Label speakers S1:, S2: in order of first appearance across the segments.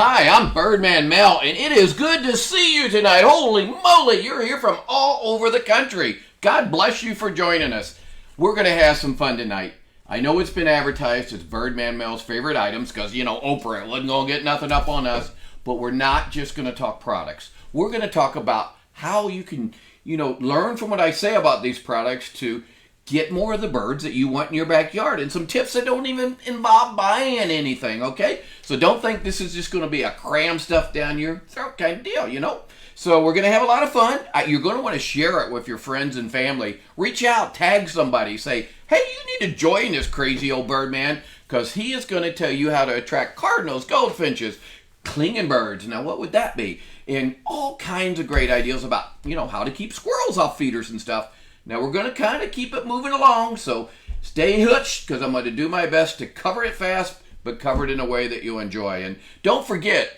S1: Hi, I'm Birdman Mel, and it is good to see you tonight. Holy moly, you're here from all over the country. God bless you for joining us. We're going to have some fun tonight. I know it's been advertised as Birdman Mel's favorite items because, Oprah wasn't going to get nothing up on us. But we're not just going to talk products. We're going to talk about how you can, learn from what I say about these products to get more of the birds that you want in your backyard, and some tips that don't even involve buying anything, okay? So don't think this is just going to be a cram stuff down your throat kind of deal, So we're going to have a lot of fun. You're going to want to share it with your friends and family. Reach out, tag somebody, say, hey, you need to join this crazy old Birdman because he is going to tell you how to attract cardinals, goldfinches, clinging birds. Now, what would that be? And all kinds of great ideas about, how to keep squirrels off feeders and stuff. Now, we're going to kind of keep it moving along, so stay hooked because I'm going to do my best to cover it fast, but cover it in a way that you enjoy. And don't forget,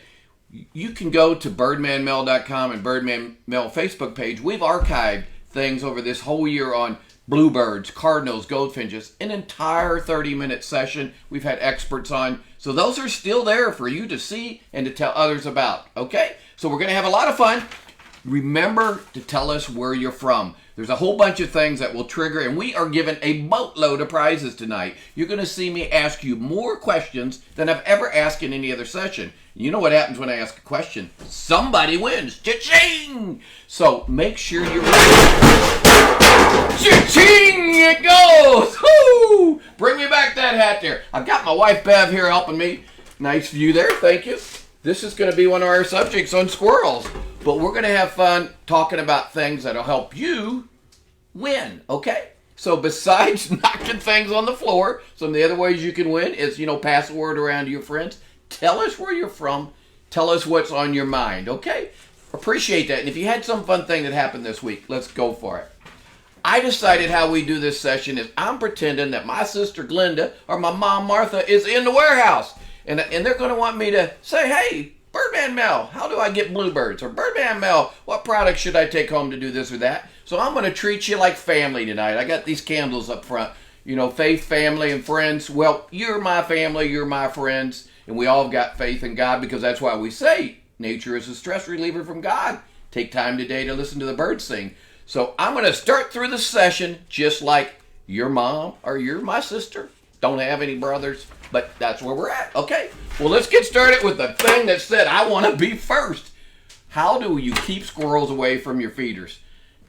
S1: you can go to birdmanmel.com and Birdman Mel Facebook page. We've archived things over this whole year on bluebirds, cardinals, goldfinches, an entire 30-minute session. We've had experts on. So those are still there for you to see and to tell others about, okay? So we're going to have a lot of fun. Remember to tell us where you're from. There's a whole bunch of things that will trigger, and we are giving a boatload of prizes tonight. You're going to see me ask you more questions than I've ever asked in any other session. You know what happens when I ask a question? Somebody wins. Cha-ching! So make sure you're ready. Cha-ching! It goes! Woo! Bring me back that hat there. I've got my wife Bev here helping me. Nice view there. Thank you. This is going to be one of our subjects on squirrels. But we're going to have fun talking about things that'll help you win, okay? So besides knocking things on the floor, some of the other ways you can win is, pass the word around to your friends. Tell us where you're from. Tell us what's on your mind, okay? Appreciate that. And if you had some fun thing that happened this week, let's go for it. I decided how we do this session is I'm pretending that my sister Glenda or my mom Martha is in the warehouse. And they're going to want me to say, hey, Birdman Mel, how do I get bluebirds? Or Birdman Mel, what product should I take home to do this or that? So I'm going to treat you like family tonight. I got these candles up front. Faith, family, and friends. Well, you're my family, you're my friends, and we all have got faith in God because that's why we say nature is a stress reliever from God. Take time today to listen to the birds sing. So I'm going to start through the session just like your mom or you're my sister. Don't have any brothers, but that's where we're at, okay? Well, let's get started with the thing that said I want to be first. How do you keep squirrels away from your feeders?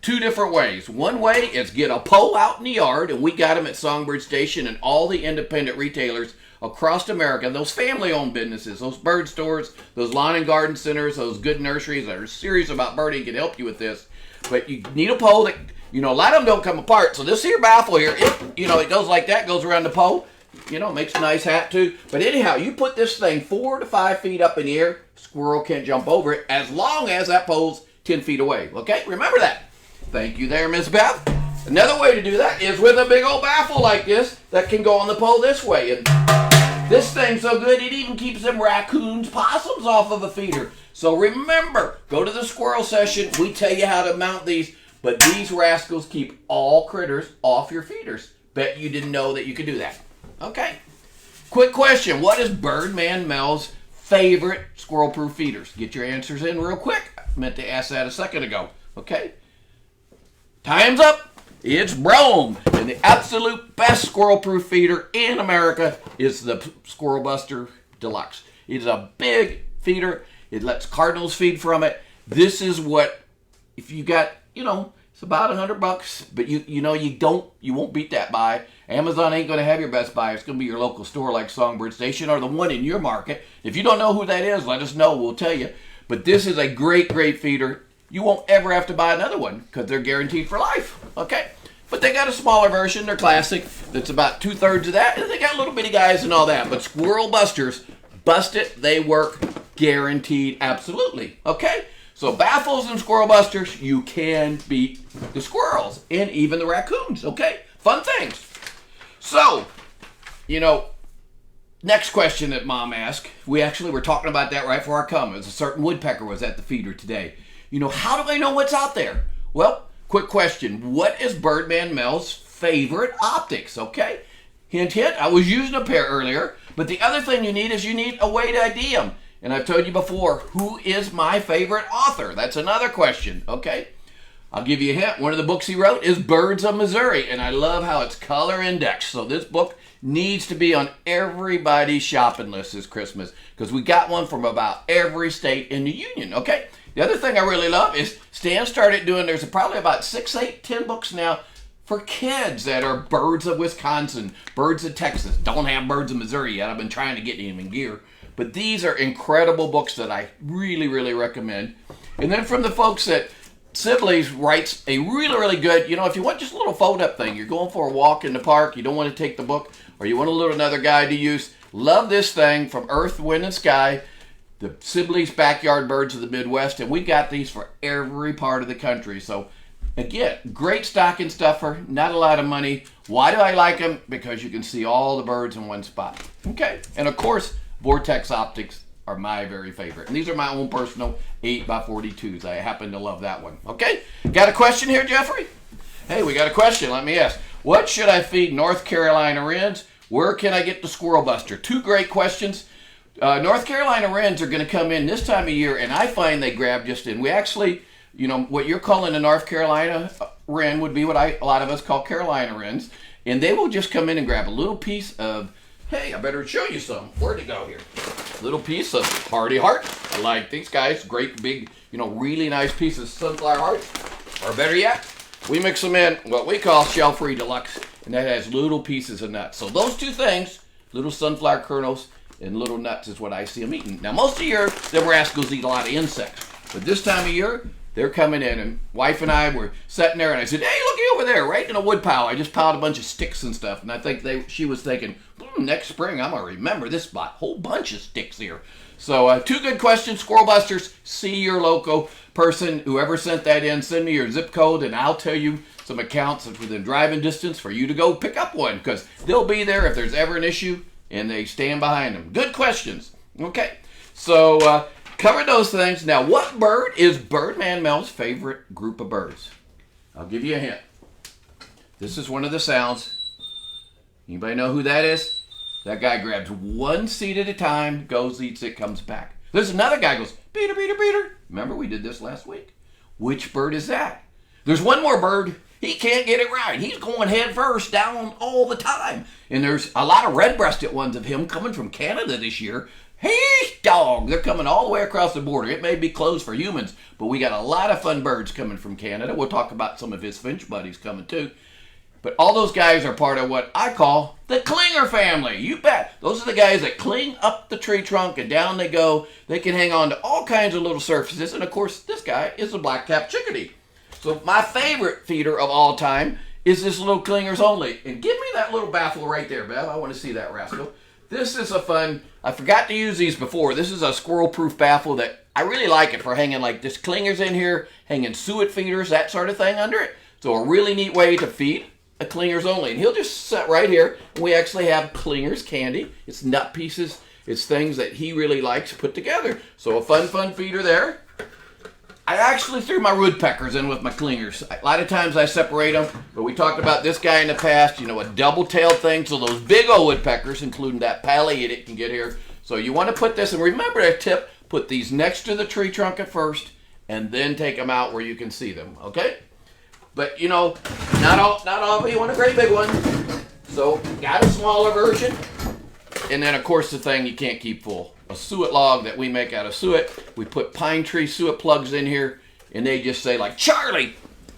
S1: Two different ways. One way is get a pole out in the yard, and we got them at Songbird Station and all the independent retailers across America, those family-owned businesses, those bird stores, those lawn and garden centers, those good nurseries that are serious about birding can help you with this. But you need a pole that, a lot of them don't come apart. So this here baffle here, it goes like that, goes around the pole. Makes a nice hat too. But anyhow, you put this thing 4 to 5 feet up in the air, squirrel can't jump over it as long as that pole's 10 feet away. Okay, remember that. Thank you there, Miss Beth. Another way to do that is with a big old baffle like this that can go on the pole this way. And this thing's so good, it even keeps them raccoons, possums off of a feeder. So remember, go to the squirrel session. We tell you how to mount these. But these rascals keep all critters off your feeders. Bet you didn't know that you could do that. Okay. Quick question. What is Birdman Mel's favorite squirrel-proof feeders? Get your answers in real quick. I meant to ask that a second ago. Okay. Time's up. It's Brome. And the absolute best squirrel-proof feeder in America is the Squirrel Buster Deluxe. It's a big feeder. It lets cardinals feed from it. This is what, if you got, it's about $100, but you won't beat that buy. Amazon ain't going to have your best buy. It's going to be your local store like Songbird Station or the one in your market. If you don't know who that is, let us know. We'll tell you. But this is a great, great feeder. You won't ever have to buy another one because they're guaranteed for life. Okay? But they got a smaller version. They're classic. That's about 2/3 of that. And they got little bitty guys and all that. But Squirrel Busters, bust it. They work guaranteed. Absolutely. Okay? So baffles and squirrel busters, you can beat the squirrels and even the raccoons, okay? Fun things. So, next question that Mom asked, we actually were talking about that right before I come. A certain woodpecker was at the feeder today. How do I know what's out there? Well, quick question. What is Birdman Mel's favorite optics, okay? Hint, hint, I was using a pair earlier, but the other thing you need is you need a way to ID them. And I've told you before, who is my favorite author? That's another question, okay? I'll give you a hint. One of the books he wrote is Birds of Missouri, and I love how it's color indexed. So this book needs to be on everybody's shopping list this Christmas because we got one from about every state in the union, okay? The other thing I really love is Stan started doing, there's probably about 6, 8, 10 books now for kids that are Birds of Wisconsin, Birds of Texas. Don't have Birds of Missouri yet. I've been trying to get them in gear. But these are incredible books that I really, really recommend. And then from the folks at Sibley's writes a really, really good, if you want just a little fold-up thing, you're going for a walk in the park, you don't want to take the book, or you want a little another guide to use, love this thing from Earth, Wind, and Sky, the Sibley's Backyard Birds of the Midwest, and we got these for every part of the country. So, again, great stocking stuffer, not a lot of money. Why do I like them? Because you can see all the birds in one spot. Okay, and of course, Vortex Optics are my very favorite. And these are my own personal 8x42s. I happen to love that one. Okay, got a question here, Jeffrey? Hey, we got a question. Let me ask. What should I feed North Carolina wrens? Where can I get the Squirrel Buster? Two great questions. North Carolina wrens are going to come in this time of year, and I find they grab just in. We actually, what you're calling a North Carolina wren would be what a lot of us call Carolina wrens, and they will just come in and grab a little piece of, hey, I better show you some. Where'd it go here? Little piece of Hardy Heart. I like these guys. Great big, really nice pieces of sunflower hearts. Or better yet, we mix them in what we call shell-free deluxe, and that has little pieces of nuts. So those two things, little sunflower kernels and little nuts, is what I see them eating. Now, most of the year, the rascals eat a lot of insects. But this time of year, they're coming in, and wife and I were sitting there, and I said, hey, looky over there, right in a wood pile. I just piled a bunch of sticks and stuff, and I think she was thinking, next spring, I'm going to remember this spot. Whole bunch of sticks here. So, two good questions, Squirrel Busters. See your local person. Whoever sent that in, send me your zip code, and I'll tell you some accounts that's within driving distance for you to go pick up one, because they'll be there if there's ever an issue, and they stand behind them. Good questions. Okay, so covered those things. Now, what bird is Birdman Mel's favorite group of birds? I'll give you a hint. This is one of the sounds. Anybody know who that is? That guy grabs one seed at a time, goes, eats it, comes back. There's another guy goes, Peter, Peter, Peter. Remember we did this last week? Which bird is that? There's one more bird. He can't get it right. He's going head first down all the time. And there's a lot of red-breasted ones of him coming from Canada this year. Hey, dog. They're coming all the way across the border. It may be closed for humans, but we got a lot of fun birds coming from Canada. We'll talk about some of his finch buddies coming too. But all those guys are part of what I call the clinger family. You bet. Those are the guys that cling up the tree trunk and down they go. They can hang on to all kinds of little surfaces. And of course, this guy is a black-capped chickadee. So my favorite feeder of all time is this little clingers only. And give me that little baffle right there, Bev. I want to see that rascal. This is a fun, I forgot to use these before. This is a squirrel-proof baffle that I really like it for hanging like this clingers in here, hanging suet feeders, that sort of thing under it. So a really neat way to feed a clingers only. And he'll just sit right here. And we actually have clingers candy. It's nut pieces. It's things that he really likes put together. So a fun feeder there. I actually threw my woodpeckers in with my clingers. A lot of times I separate them, but we talked about this guy in the past, a double-tailed thing. So those big old woodpeckers, including that pally it can get here. So you want to put this, and remember a tip, put these next to the tree trunk at first, and then take them out where you can see them, okay? But, not all of you want a great big one. So, got a smaller version. And then, of course, the thing you can't keep full. A suet log that we make out of suet. We put pine tree suet plugs in here, and they just say, like, Charlie,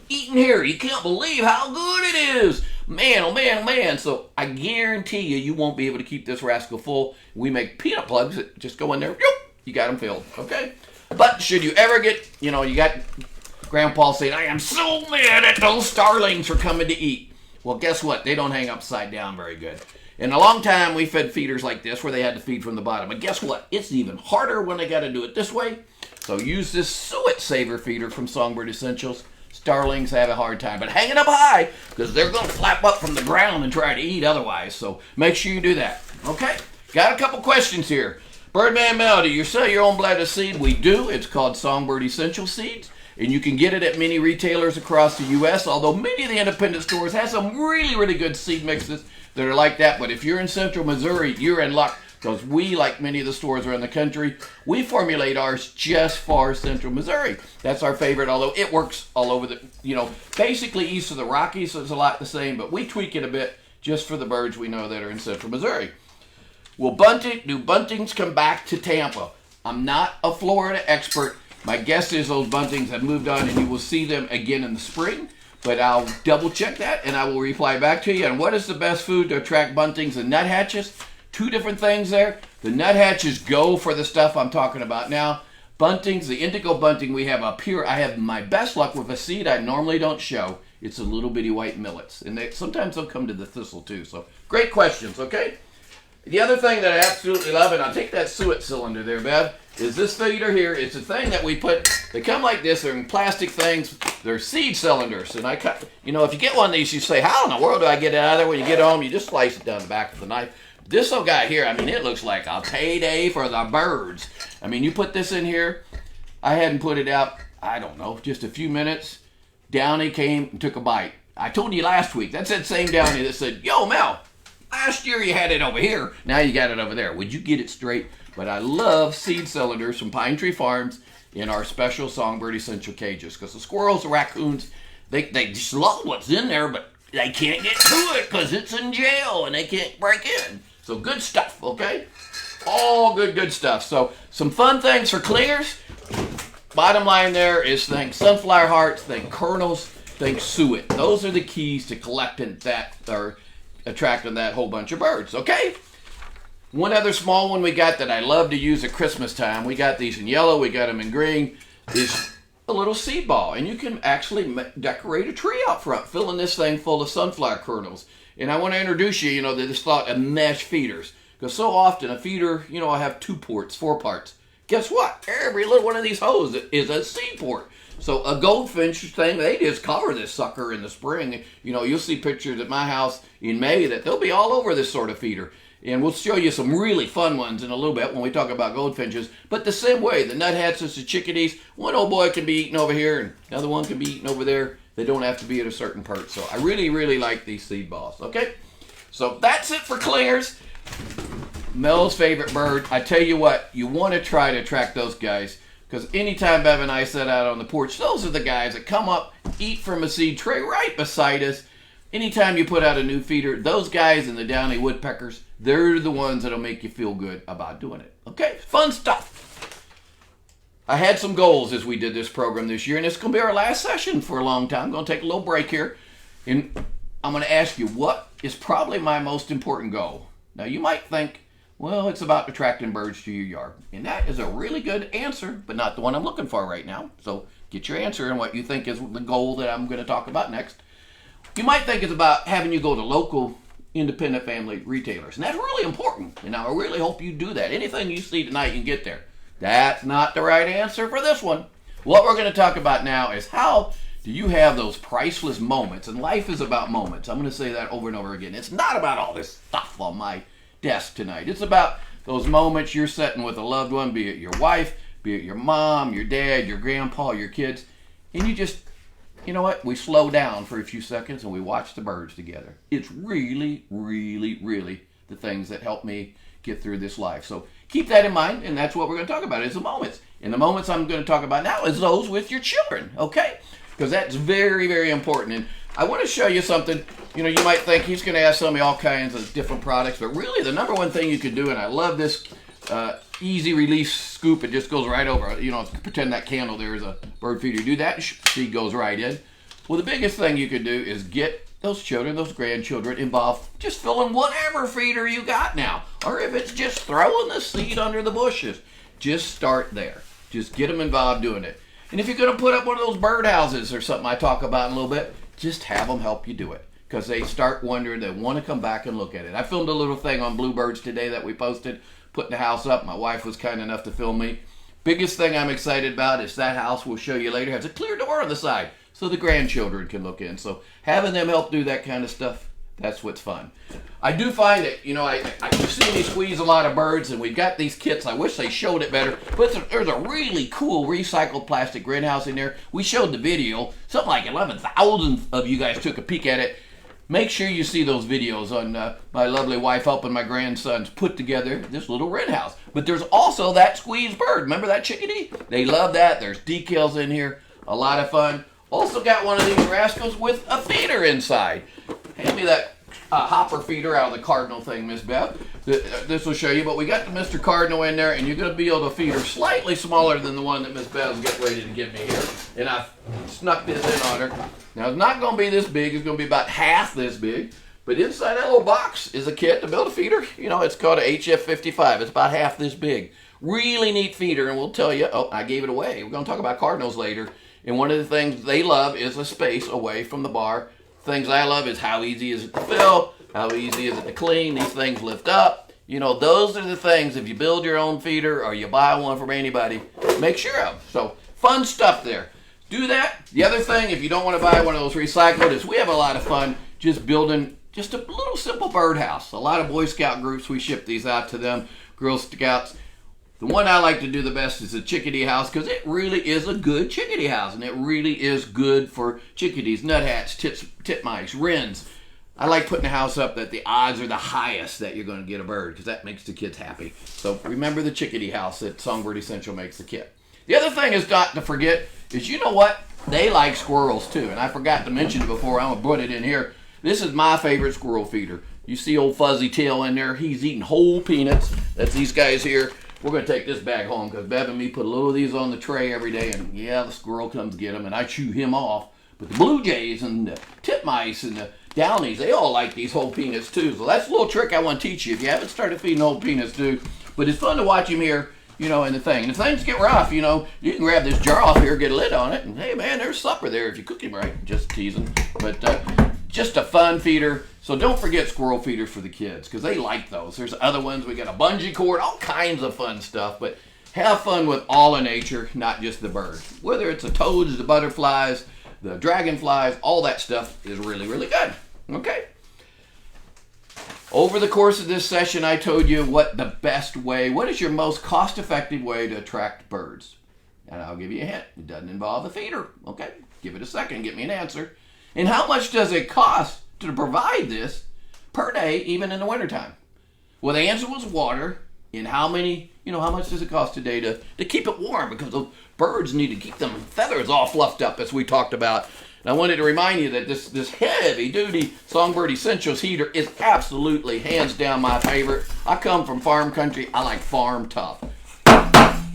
S1: eating here. You can't believe how good it is. Man, oh man, oh man. So, I guarantee you won't be able to keep this rascal full. We make peanut plugs that just go in there. You got them filled, okay? But should you ever get, you got Grandpa saying, I am so mad at those starlings for coming to eat. Well, guess what? They don't hang upside down very good. In a long time, we fed feeders like this where they had to feed from the bottom. But guess what? It's even harder when they got to do it this way. So use this Suet Saver feeder from Songbird Essentials. Starlings have a hard time. But hang it up high because they're going to flap up from the ground and try to eat otherwise. So make sure you do that. Okay? Got a couple questions here. Birdman Mel, do you sell your own blend of seed? We do. It's called Songbird Essential Seeds. And you can get it at many retailers across the U.S., although many of the independent stores have some really, really good seed mixes that are like that. But if you're in central Missouri, you're in luck because we, like many of the stores around the country, we formulate ours just for Central Missouri. That's our favorite, although it works all over the, basically east of the Rockies, so it's a lot the same, but we tweak it a bit just for the birds we know that are in Central Missouri. Do buntings come back to Tampa? I'm not a Florida expert. My guess is those buntings have moved on and you will see them again in the spring, but I'll double check that and I will reply back to you. And what is the best food to attract buntings and nuthatches? Two different things there. The nuthatches go for the stuff I'm talking about now. Buntings, the indigo bunting we have up here, I have my best luck with a seed I normally don't show. It's the little bitty white millets. And sometimes they'll come to the thistle too. So great questions, okay? The other thing that I absolutely love, and I'll take that suet cylinder there, Bev, is this feeder here. It's a thing that we put, they come like this, they're in plastic things, they're seed cylinders. And I cut, if you get one of these, you say, how in the world do I get it out of there? When you get home, you just slice it down the back of the knife. This little guy here, it looks like a payday for the birds. You put this in here, I hadn't put it out, I don't know, just a few minutes. Downy came and took a bite. I told you last week, that's that same Downy that said, yo, Mel, last year you had it over here, now you got it over there. Would you get it straight? But I love seed cylinders from Pine Tree Farms in our special Songbird Essential cages, because the squirrels, the raccoons, they just love what's in there, but they can't get to it because it's in jail and they can't break in. So good stuff, okay? All good stuff. So some fun things for clingers. Bottom line there is think sunflower hearts, think kernels, think suet. Those are the keys to collecting that or attracting that whole bunch of birds, okay? One other small one we got that I love to use at Christmas time, we got these in yellow, we got them in green, is a little seed ball. And you can actually decorate a tree out front, filling this thing full of sunflower kernels. And I want to introduce you, to this thought of mesh feeders. Because so often a feeder, I have 2 ports, 4 parts. Guess what? Every little one of these holes is a seed port. So a goldfinch thing, they just cover this sucker in the spring. You'll see pictures at my house in May that they'll be all over this sort of feeder. And we'll show you some really fun ones in a little bit when we talk about goldfinches. But the same way, the nuthatches, the chickadees, one old boy can be eaten over here and another one can be eaten over there. They don't have to be at a certain part. So I really like these seed balls, okay? So that's it for clingers. Mel's favorite bird. I tell you what, you want to try to attract those guys, because anytime Bev and I sit out on the porch, those are the guys that come up, eat from a seed tray right beside us. Anytime you put out a new feeder, those guys and the downy woodpeckers, they're the ones that'll make you feel good about doing it. Okay? Fun stuff. I had some goals as we did this program this year, and it's going to be our last session for a long time. I'm going to take a little break here, and I'm going to ask you, what is probably my most important goal? Now, you might think, well, it's about attracting birds to your yard. And that is a really good answer, but not the one I'm looking for right now. So get your answer and what you think is the goal that I'm going to talk about next. You might think it's about having you go to local independent family retailers. And that's really important. And I really hope you do that. Anything you see tonight, you can get there. That's not the right answer for this one. What we're going to talk about now is how do you have those priceless moments? And life is about moments. I'm going to say that over and over again. It's not about all this stuff on my desk tonight. It's about those moments you're sitting with a loved one, be it your wife, be it your mom, your dad, your grandpa, your kids, and you just, we slow down for a few seconds and we watch the birds together. It's really the things that help me get through this life. So keep that in mind, and that's what we're going to talk about is the moments. And the moments I'm going to talk about now is those with your children, okay? Because that's very important. And I want to show you something. You might think he's going to ask somebody all kinds of different products, but really the number one thing you can do, and I love this easy release scoop, it just goes right over. Pretend that candle there is a bird feeder. You do that, seed goes right in. Well, the biggest thing you can do is get those children, those grandchildren involved, just filling whatever feeder you got now. Or if it's just throwing the seed under the bushes, just start there. Just get them involved doing it. And if you're going to put up one of those bird houses or something I talk about in a little bit, just have them help you do it. Because they start wondering, they want to come back and look at it. I filmed a little thing on bluebirds today that we posted, putting the house up. My wife was kind enough to film me. Biggest thing I'm excited about is that house, we'll show you later, has a clear door on the side so the grandchildren can look in. So having them help do that kind of stuff, that's what's fun. I do find that, you see me squeeze a lot of birds, and we've got these kits. I wish they showed it better, but there's a really cool recycled plastic greenhouse in there. We showed the video. Something like 11,000 of you guys took a peek at it. Make sure you see those videos on my lovely wife helping my grandsons put together this little wren house. But there's also that squeeze bird. Remember that chickadee? They love that. There's decals in here. A lot of fun. Also got one of these rascals with a feeder inside. Hand me that hopper feeder out of the Cardinal thing, Miss Bev. This will show you, but we got the Mr. Cardinal in there, and you're going to be able to feed her slightly smaller than the one that Miss Bev's getting ready to give me here. And I've snuck this in on her. Now, it's not going to be this big. It's going to be about half this big. But inside that little box is a kit to build a feeder. You know, it's called a HF55. It's about half this big. Really neat feeder, and we'll tell you, oh, I gave it away. We're going to talk about Cardinals later. And one of the things they love is a space away from the bar. Things I love is how easy is it to fill, how easy is it to clean. These things lift up. You know, those are the things, if you build your own feeder or you buy one from anybody, make sure of. So, fun stuff there. Do that. The other thing, if you don't want to buy one of those recycled, is we have a lot of fun just building just a little simple birdhouse. A lot of Boy Scout groups, we ship these out to them, Girl Scouts. The one I like to do the best is the chickadee house because it really is a good chickadee house, and it really is good for chickadees, nuthats, titmice, wrens. I like putting a house up that the odds are the highest that you're going to get a bird because that makes the kids happy. So remember the chickadee house that Songbird Essential makes the kit. The other thing is not to forget is, you know what? They like squirrels too, and I forgot to mention it before. I'm going to put it in here. This is my favorite squirrel feeder. You see old Fuzzy Tail in there. He's eating whole peanuts. That's these guys here. We're going to take this bag home because Bev and me put a little of these on the tray every day, and yeah, the squirrel comes get them, and I chew him off. But the blue jays and the titmice and the downies, they all like these whole peanuts too. So that's a little trick I want to teach you if you haven't started feeding whole peanuts too. But it's fun to watch him here, you know, in the thing. And if things get rough, you know, you can grab this jar off here, get a lid on it, and hey man, there's supper there if you cook him right. Just teasing. But just a fun feeder. So don't forget squirrel feeders for the kids because they like those. There's other ones. We got a bungee cord, all kinds of fun stuff. But have fun with all of nature, not just the birds. Whether it's the toads, the butterflies, the dragonflies, all that stuff is really, really good. Okay? Over the course of this session, I told you what is your most cost-effective way to attract birds. And I'll give you a hint. It doesn't involve a feeder. Okay? Give it a second. Get me an answer. And how much does it cost to provide this per day, even in the wintertime? Well, the answer was water. And how much does it cost today to keep it warm? Because the birds need to keep them feathers all fluffed up, as we talked about. And I wanted to remind you that this heavy-duty Songbird Essentials heater is absolutely, hands down, my favorite. I come from farm country. I like farm tough.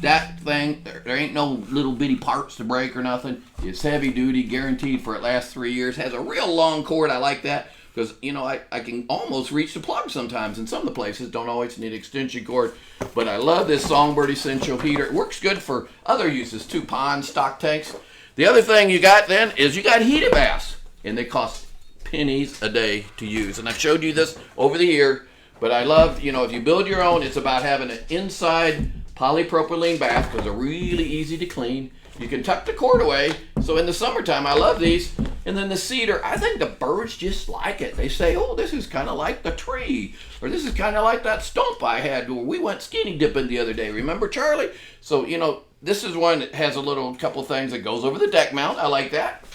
S1: That thing, there ain't no little bitty parts to break or nothing. It's heavy-duty, guaranteed for at last 3 years. Has a real long cord. I like that because, you know, I can almost reach the plug sometimes. In some of the places, don't always need extension cord. But I love this Songbird Essential heater. It works good for other uses too, ponds, stock tanks. The other thing you got then is you got heated baths, and they cost pennies a day to use. And I've showed you this over the year, but I love, you know, if you build your own, it's about having an inside polypropylene bath because they're really easy to clean. You can tuck the cord away. So in the summertime, I love these. And then the cedar, I think the birds just like it. They say, oh, this is kind of like the tree, or this is kind of like that stump I had where we went skinny dipping the other day. Remember, Charlie? So, you know, this is one that has a couple things that goes over the deck mount. I like that.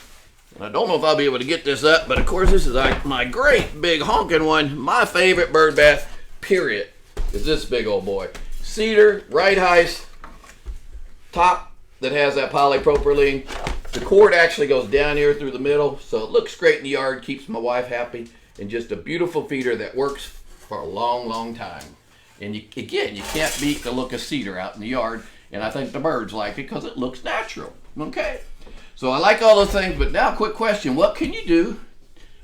S1: And I don't know if I'll be able to get this up, but of course this is like my great big honking one. My favorite bird bath, period, is this big old boy. Cedar, right height, top that has that polypropylene. The cord actually goes down here through the middle, so it looks great in the yard, keeps my wife happy, and just a beautiful feeder that works for a long, long time. And you can't beat the look of cedar out in the yard. And I think the birds like it because it looks natural. Okay? So I like all those things, but now quick question. What can you do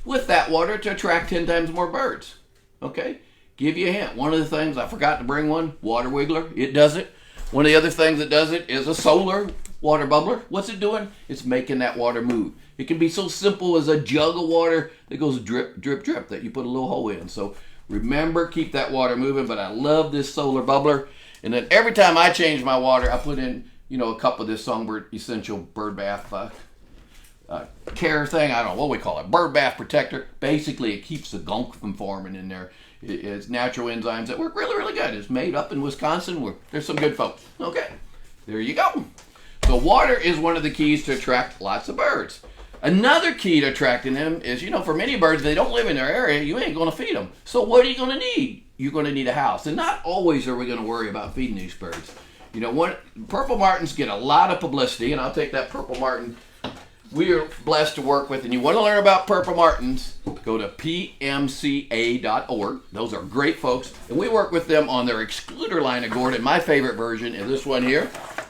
S1: with that water to attract 10 times more birds? Okay? Give you a hint. One of the things, I forgot to bring one, water wiggler. It does it. One of the other things that does it is a solar water bubbler. What's it doing? It's making that water move. It can be so simple as a jug of water that goes drip, drip, drip that you put a little hole in. So remember, keep that water moving, but I love this solar bubbler. And then every time I change my water, I put in, you know, a cup of this Songbird Essential bird bath care thing. I don't know what we call it. Bird bath protector. Basically, it keeps the gunk from forming in there. It's natural enzymes that work really, really good. It's made up in Wisconsin. There's some good folks. Okay, there you go. So water is one of the keys to attract lots of birds. Another key to attracting them is, for many birds, they don't live in their area. You ain't going to feed them. So what are you going to need? You're going to need a house. And not always are we going to worry about feeding these birds. Purple martins get a lot of publicity, and I'll take that purple martin we are blessed to work with. And you want to learn about purple martins, go to pmca.org. Those are great folks. And we work with them on their excluder line of gourd. And my favorite version is this one here.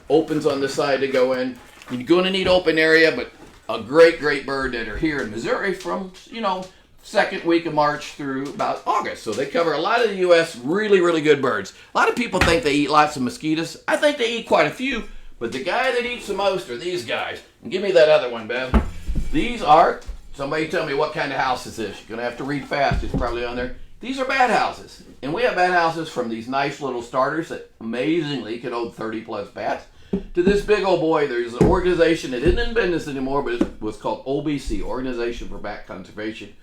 S1: Opens on the side to go in. You're going to need open area, but a great bird that are here in Missouri from, second week of March through about August. So they cover a lot of the U.S. Really, really good birds. A lot of people think they eat lots of mosquitoes. I think they eat quite a few, but the guy that eats the most are these guys. And give me that other one, Bev. These are, somebody tell me what kind of house is this? You're going to have to read fast. It's probably on there. These are bat houses. And we have bat houses from these nice little starters that amazingly can hold 30 plus bats to this big old boy. There's an organization that isn't in business anymore, but it was called OBC, Organization for Bat Conservation.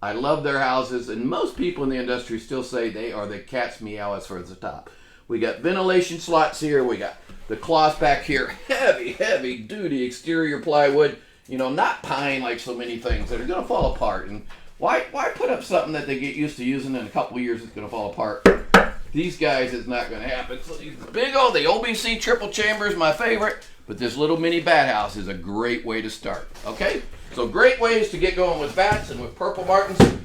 S1: I love their houses, and most people in the industry still say they are the cat's meow as far as the top. We got ventilation slots here. We got the cloth back here. Heavy duty exterior plywood. Not pine like so many things that are going to fall apart. And why put up something that they get used to using in a couple of years it's going to fall apart? These guys, it's not going to happen. So these big old, the OBC triple chamber is my favorite, but this little mini bat house is a great way to start. Okay? So great ways to get going with bats and with purple martins.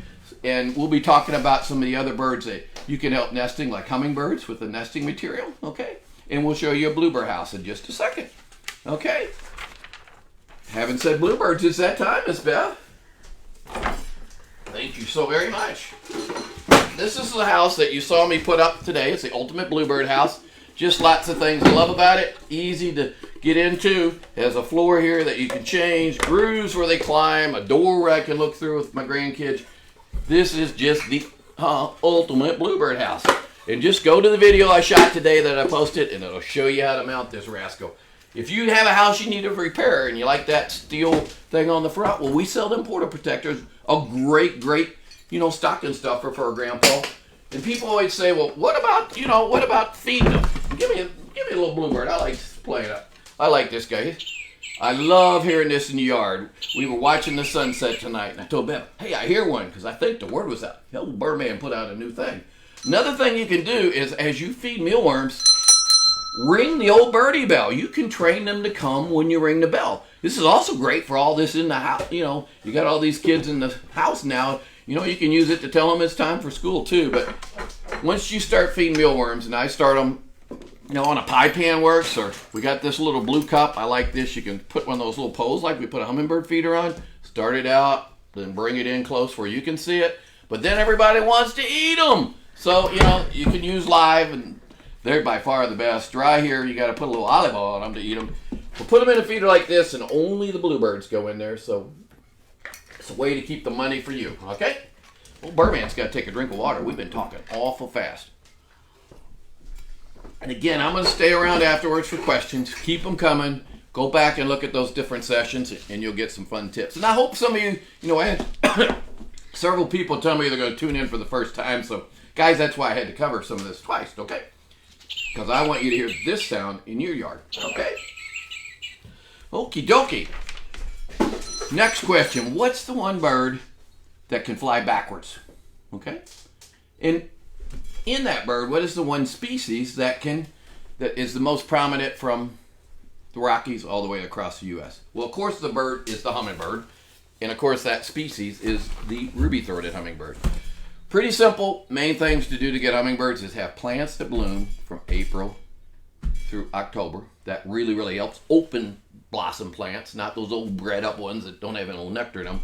S1: And we'll be talking about some of the other birds that you can help nesting, like hummingbirds with the nesting material. Okay? And we'll show you a bluebird house in just a second. Okay? Haven't said bluebirds, it's that time, Miss Bev. Thank you so very much. This is the house that you saw me put up today. It's the ultimate bluebird house. Just lots of things I love about it. Easy to get into. It has a floor here that you can change, grooves where they climb, a door where I can look through with my grandkids. This is just the ultimate bluebird house. And just go to the video I shot today that I posted, and it'll show you how to mount this rascal. If you have a house you need to repair and you like that steel thing on the front, well, we sell them porta protectors. A great, stocking stuffer for a grandpa. And people always say, well, what about feeding them? Give me a little bluebird. I like playing it. I like this guy. I love hearing this in the yard. We were watching the sunset tonight, and I told Bev, hey, I hear one, because I think the word was out. The old Birdman put out a new thing. Another thing you can do is, as you feed mealworms, ring the old birdie bell. You can train them to come when you ring the bell. This is also great for all this in the house. You got all these kids in the house now. You can use it to tell them it's time for school too. But once you start feeding mealworms, and I start them, on a pie pan works, or we got this little blue cup. I like this. You can put one of those little poles like we put a hummingbird feeder on. Start it out, then bring it in close where you can see it. But then everybody wants to eat them. So, you can use live, and they're by far the best. Dry here, you got to put a little olive oil on them to eat them. We'll put them in a feeder like this, and only the bluebirds go in there. So it's a way to keep the money for you, okay? Well, Birdman's got to take a drink of water. We've been talking awful fast. And again, I'm going to stay around afterwards for questions. Keep them coming. Go back and look at those different sessions, and you'll get some fun tips. And I hope some of you, I had several people tell me they're going to tune in for the first time. So, guys, that's why I had to cover some of this twice, okay? Because I want you to hear this sound in your yard, okay? Okie dokie. Next question. What's the one bird that can fly backwards? Okay? And in that bird, what is the one species that is the most prominent from the Rockies all the way across the U.S.? Well, of course, the bird is the hummingbird. And, of course, that species is the ruby-throated hummingbird. Pretty simple. Main things to do to get hummingbirds is have plants that bloom from April through October. That really, really helps. Open blossom plants, not those old bred up ones that don't have any nectar in them.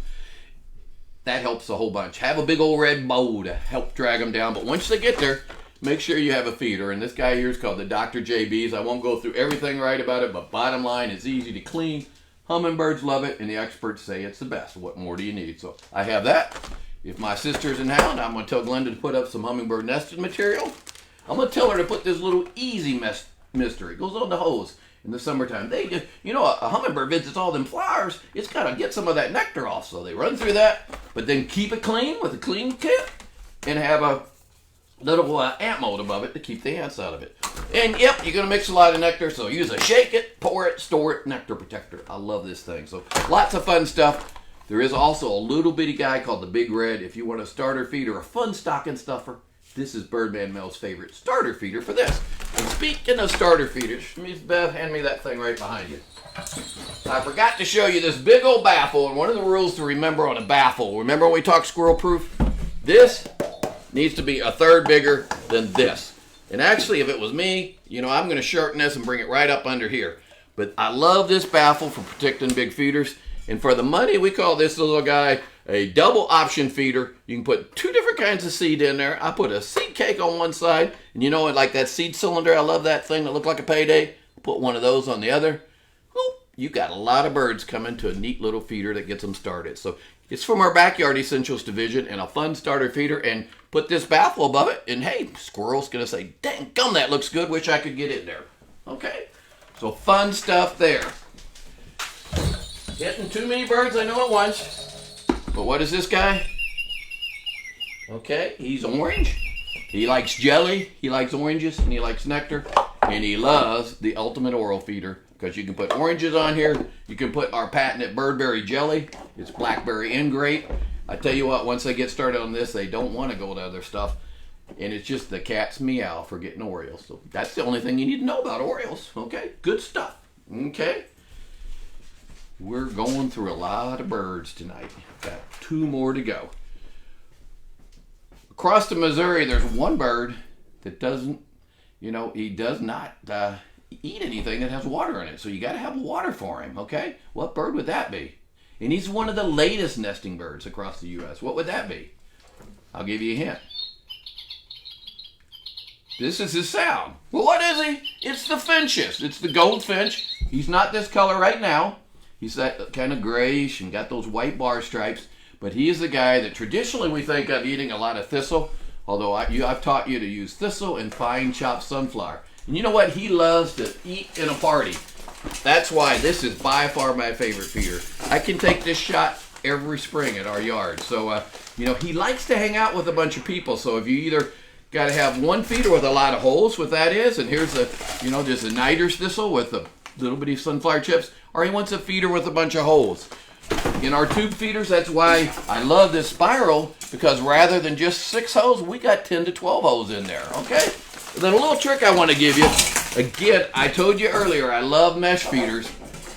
S1: That helps a whole bunch. Have a big old red bow to help drag them down. But once they get there, make sure you have a feeder. And this guy here is called the Dr. JB's. I won't go through everything right about it, but bottom line, it's easy to clean. Hummingbirds love it, and the experts say it's the best. What more do you need? So I have that. If my sister's in town, I'm going to tell Glenda to put up some hummingbird nesting material. I'm going to tell her to put this little easy mister. It goes on the hose in the summertime. They just, a hummingbird visits all them flowers. It's got to get some of that nectar off. So they run through that, but then keep it clean with a clean kit and have a little ant mold above it to keep the ants out of it. And yep, you're going to mix a lot of nectar, so use a shake it, pour it, store it, nectar protector. I love this thing. So lots of fun stuff. There is also a little bitty guy called the Big Red. If you want a starter feed or a fun stocking stuffer, this is Birdman Mel's favorite starter feeder for this. And speaking of starter feeders, Miss Bev, hand me that thing right behind you. I forgot to show you this big old baffle, and one of the rules to remember on a baffle, remember when we talked squirrel proof? This needs to be a third bigger than this. And actually, if it was me, you know, I'm going to shorten this and bring it right up under here. But I love this baffle for protecting big feeders. And for the money, we call this little guy a double option feeder. You can put 2 different kinds of seed in there. I put a seed cake on one side. And you know, like that seed cylinder, I love that thing that looked like a payday. Put one of those on the other. Whoop, you got a lot of birds coming to a neat little feeder that gets them started. So it's from our Backyard Essentials division and a fun starter feeder. And put this baffle above it. And hey, squirrel's going to say, dang gum, that looks good. Wish I could get in there. Okay? So fun stuff there. Getting too many birds, I know at once. But what is this guy? Okay, he's orange. He likes jelly, he likes oranges, and he likes nectar. And he loves the ultimate oral feeder because you can put oranges on here. You can put our patented Birdberry jelly. It's blackberry and grape. I tell you what, once they get started on this, they don't want to go to other stuff. And it's just the cat's meow for getting Oreos. So that's the only thing you need to know about Oreos. Okay, good stuff. Okay. We're going through a lot of birds tonight. Got 2 more to go. Across the Missouri, there's one bird that doesn't, you know, he does not eat anything that has water in it. So you got to have water for him, okay? What bird would that be? And he's one of the latest nesting birds across the U.S. What would that be? I'll give you a hint. This is his sound. Well, what is he? It's the finches. It's the goldfinch. He's not this color right now. He's that kind of grayish and got those white bar stripes. But he is the guy that traditionally we think of eating a lot of thistle. Although I've taught you to use thistle and fine chopped sunflower. And you know what? He loves to eat in a party. That's why this is by far my favorite feeder. I can take this shot every spring at our yard. So, you know, he likes to hang out with a bunch of people. So if you either got to have one feeder with a lot of holes, what that is, and here's a, you know, just a niter's thistle with a little bitty sunflower chips, or he wants a feeder with a bunch of holes. In our tube feeders, that's why I love this spiral, because rather than just 6 holes, we got 10 to 12 holes in there, okay? And then a little trick I want to give you. Again, I told you earlier, I love mesh feeders.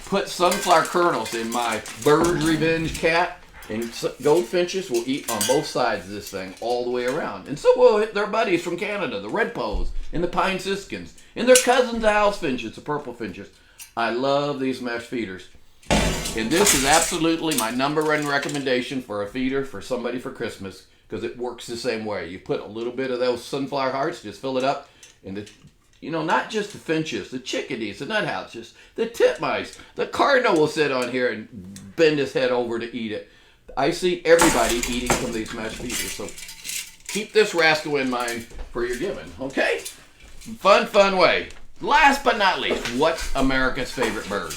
S1: Put sunflower kernels in my Bird's Revenge cat, and goldfinches will eat on both sides of this thing all the way around. And so will their buddies from Canada, the redpoles and the pine siskins, and their cousins, the house finches, the purple finches. I love these mesh feeders. And this is absolutely my #1 recommendation for a feeder for somebody for Christmas, because it works the same way. You put a little bit of those sunflower hearts, just fill it up, and the, you know, not just the finches, the chickadees, the nuthouses, the titmice, the cardinal will sit on here and bend his head over to eat it. I see everybody eating from these mesh feeders, so keep this rascal in mind for your giving, okay? Fun way. Last but not least, what's America's favorite bird?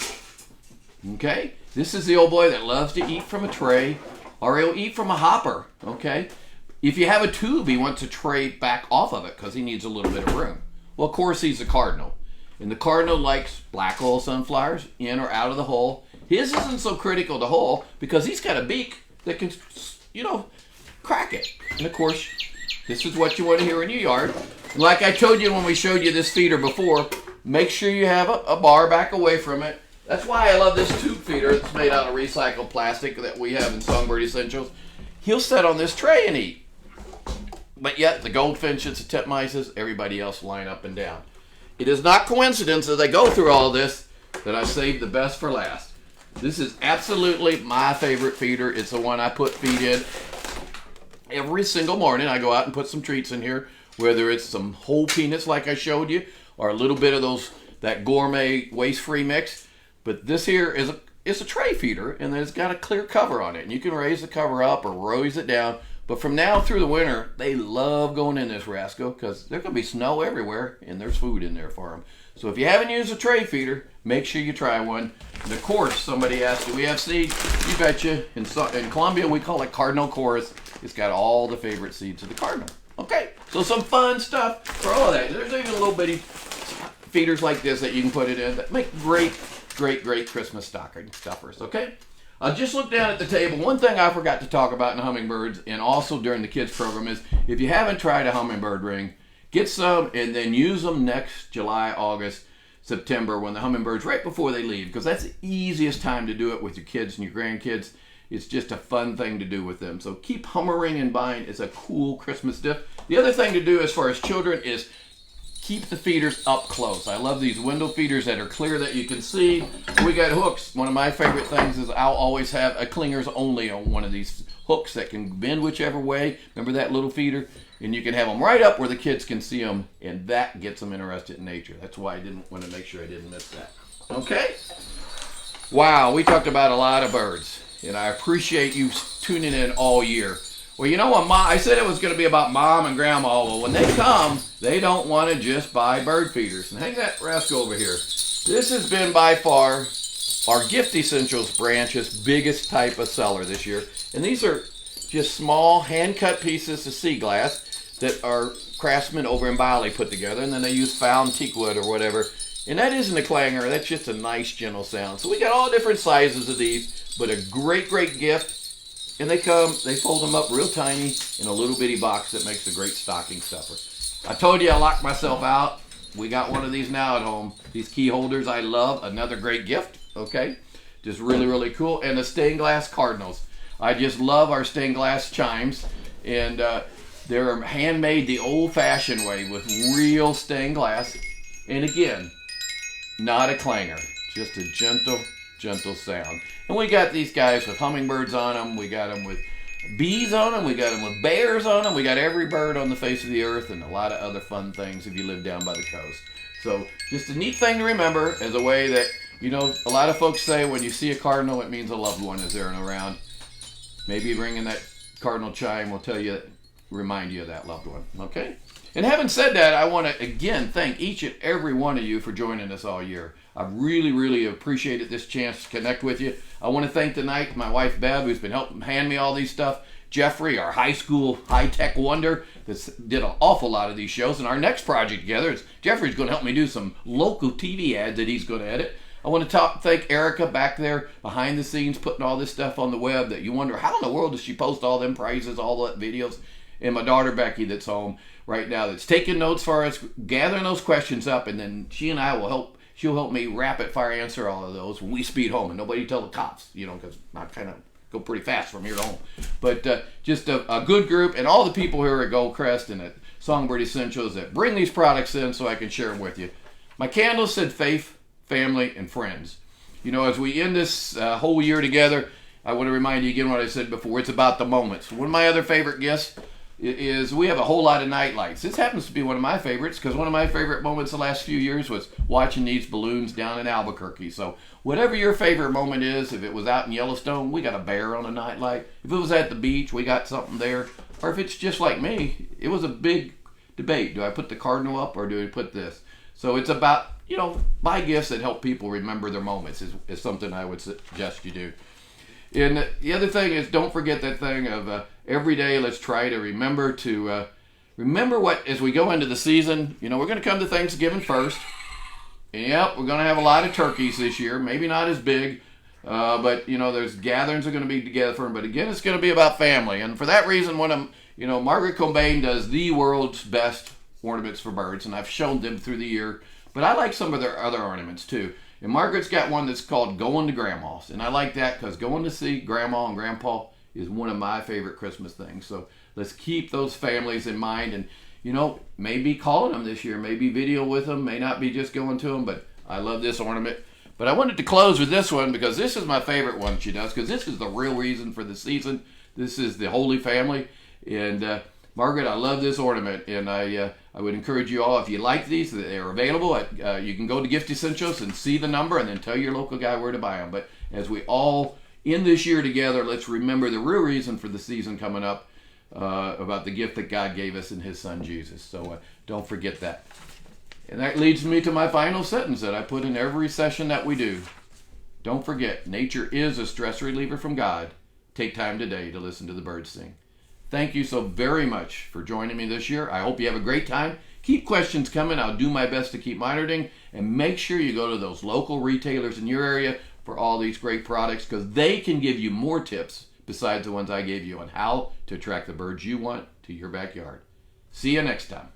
S1: Okay? This is the old boy that loves to eat from a tray, or he'll eat from a hopper, okay? If you have a tube, he wants a tray back off of it because he needs a little bit of room. Well, of course, he's a cardinal. And the cardinal likes black hole sunflowers, in or out of the hole. His isn't so critical to hole because he's got a beak that can, you know, crack it. And of course, this is what you want to hear in your yard. And like I told you when we showed you this feeder before, make sure you have a bar back away from it. That's why I love this tube feeder that's made out of recycled plastic that we have in Songbird Essentials. He'll sit on this tray and eat. But yet, the goldfinches, the titmices, everybody else line up and down. It is not coincidence as I go through all this that I saved the best for last. This is absolutely my favorite feeder. It's the one I put feed in every single morning. I go out and put some treats in here, whether it's some whole peanuts like I showed you, or a little bit of that gourmet waste-free mix. But this here is a tray feeder, and then it's got a clear cover on it. And you can raise the cover up or raise it down. But from now through the winter, they love going in this rascal because there's going to be snow everywhere, and there's food in there for them. So if you haven't used a tray feeder, make sure you try one. And of course, somebody asked, do we have seeds? You betcha. In Columbia, we call it Cardinal Chorus. It's got all the favorite seeds of the cardinal. Okay. So some fun stuff for all of that. There's even little bitty feeders like this that you can put it in that make great Christmas stocking stuffers, okay? Just look down at the table. One thing I forgot to talk about in hummingbirds and also during the kids program is if you haven't tried a hummingbird ring, get some and then use them next July, August, September when the hummingbirds, right before they leave, because that's the easiest time to do it with your kids and your grandkids. It's just a fun thing to do with them. So keep Hummering in mind. It's a cool Christmas gift. The other thing to do as far as children is keep the feeders up close. I love these window feeders that are clear that you can see. We got hooks. One of my favorite things is I'll always have a clingers only on one of these hooks that can bend whichever way. Remember that little feeder? And you can have them right up where the kids can see them, and that gets them interested in nature. That's why I didn't want to make sure I didn't miss that. Okay? Wow, we talked about a lot of birds, and I appreciate you tuning in all year. Well, you know what, I said it was going to be about Mom and Grandma. Well, when they come, they don't want to just buy bird feeders. And hang that rascal over here. This has been by far our Gift Essentials branch's biggest type of seller this year. And these are just small hand-cut pieces of sea glass that our craftsmen over in Bali put together, and then they use found teak wood or whatever. And that isn't a clanger, that's just a nice gentle sound. So we got all different sizes of these, but a great gift. And they fold them up real tiny in a little bitty box that makes a great stocking stuffer. I told you I locked myself out. We got one of these now at home. These key holders I love, another great gift, okay? Just really cool. And the stained glass cardinals. I just love our stained glass chimes. And they're handmade the old-fashioned way with real stained glass. And again, not a clanger, just a gentle sound. And we got these guys with hummingbirds on them. We got them with bees on them. We got them with bears on them. We got every bird on the face of the earth and a lot of other fun things if you live down by the coast. So just a neat thing to remember as a way that, you know, a lot of folks say when you see a cardinal, it means a loved one is there and around. Maybe ringing that cardinal chime will remind you of that loved one, okay? And having said that, I want to again thank each and every one of you for joining us all year. I really appreciated this chance to connect with you. I want to thank tonight my wife Bev, who's been helping hand me all these stuff. Jeffrey, our high school high-tech wonder, that did an awful lot of these shows. And our next project together is Jeffrey's going to help me do some local TV ads that he's going to edit. I want to thank Erica back there behind the scenes putting all this stuff on the web that you wonder, how in the world does she post all them prizes, all the videos? And my daughter Becky that's home right now that's taking notes for us, gathering those questions up, and then she and I will she'll help me rapid fire answer all of those when we speed home. And nobody tell the cops, you know, because I kind of go pretty fast from here to home. But just a good group, and all the people here at Goldcrest and at Songbird Essentials that bring these products in so I can share them with you. My candles said faith, family, and friends. You know, as we end this whole year together, I want to remind you again what I said before. It's about the moments. One of my other favorite gifts is we have a whole lot of night lights. This happens to be one of my favorites because one of my favorite moments the last few years was watching these balloons down in Albuquerque. So whatever your favorite moment is, if it was out in Yellowstone, we got a bear on a night light. If it was at the beach, we got something there. Or if it's just like me, it was a big debate. Do I put the cardinal up or do I put this? So it's about, you know, buy gifts that help people remember their moments is something I would suggest you do. And the other thing is, don't forget that thing of every day. Let's try to remember what as we go into the season. You know, we're going to come to Thanksgiving first. And yep, we're going to have a lot of turkeys this year. Maybe not as big, but you know, there's gatherings are going to be together for them. But again, it's going to be about family, and for that reason, Margaret Cobain does the world's best ornaments for birds, and I've shown them through the year. But I like some of their other ornaments too. And Margaret's got one that's called Going to Grandma's. And I like that because going to see Grandma and Grandpa is one of my favorite Christmas things. So let's keep those families in mind. And, you know, maybe calling them this year, maybe video with them, may not be just going to them. But I love this ornament. But I wanted to close with this one because this is my favorite one she does because this is the real reason for the season. This is the Holy Family. And Margaret, I love this ornament, and I would encourage you all, if you like these, they're available. You can go to Gift Essentials and see the number and then tell your local guy where to buy them. But as we all end this year together, let's remember the real reason for the season coming up about the gift that God gave us in his son Jesus. So don't forget that. And that leads me to my final sentence that I put in every session that we do. Don't forget, nature is a stress reliever from God. Take time today to listen to the birds sing. Thank you so very much for joining me this year. I hope you have a great time. Keep questions coming. I'll do my best to keep monitoring. And make sure you go to those local retailers in your area for all these great products, because they can give you more tips besides the ones I gave you on how to attract the birds you want to your backyard. See you next time.